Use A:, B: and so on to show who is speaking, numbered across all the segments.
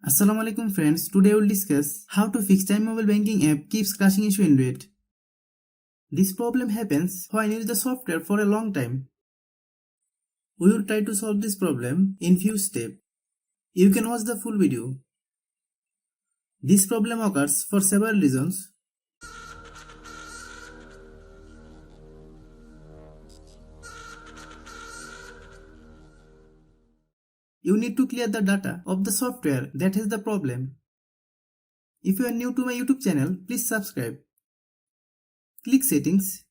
A: Assalamualaikum friends, today we will discuss how to fix Chime mobile banking app keeps crashing issue in rate. This problem happens when you use the software for a long time. We will try to solve this problem in few steps. You can watch the full video. This problem occurs for several reasons. You need to clear the data of the software that has the problem. If you are new to my YouTube channel, please subscribe. Click Settings.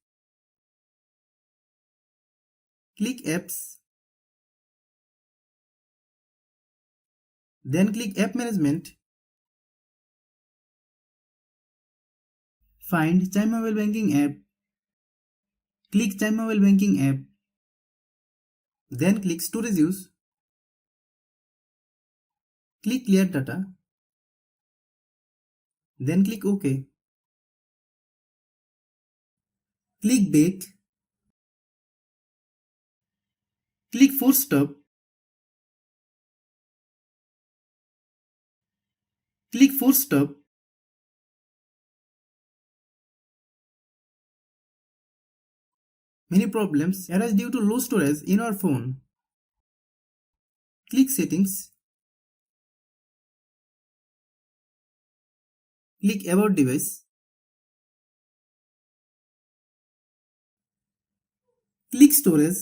A: Click Apps. Then click App Management. Find Chime Mobile Banking app. Click Chime Mobile Banking app. Then click Storage Use. Click Clear Data. Then click OK. Click Back. Click Force Stop. Click Force Stop. Many problems arise due to low storage in our phone. Click Settings. Click About Device. Click Storage.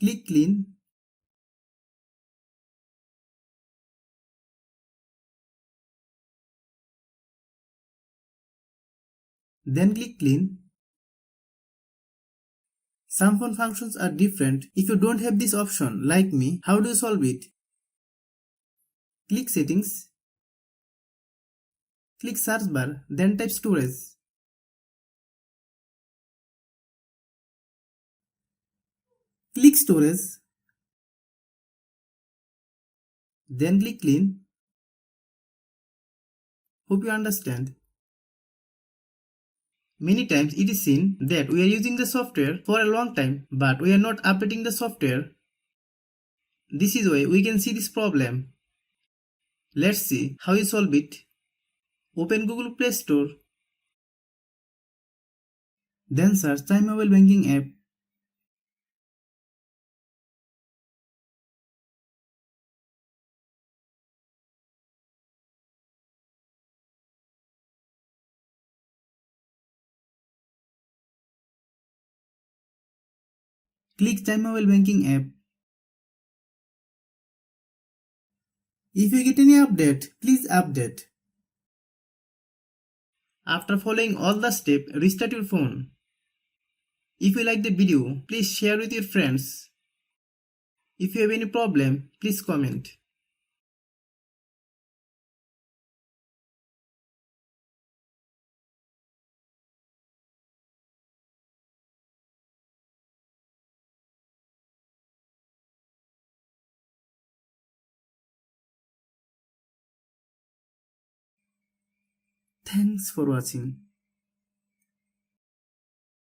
A: Click Clean. Then click Clean. Some phone functions are different. If you don't have this option, like me, how do you solve it? Click Settings. Click Search bar, then type Storage. Click Storage. Then click Clean. Hope you understand. Many times it is seen that we are using the software for a long time, but we are not updating the software. This is why we can see this problem. Let's see how you solve it. Open Google Play Store. Then search Chime Mobile Banking app. Click Chime Mobile Banking app. If you get any update, please update. After following all the steps, restart your phone. If you like the video, please share with your friends. If you have any problem, please comment. Thanks for watching.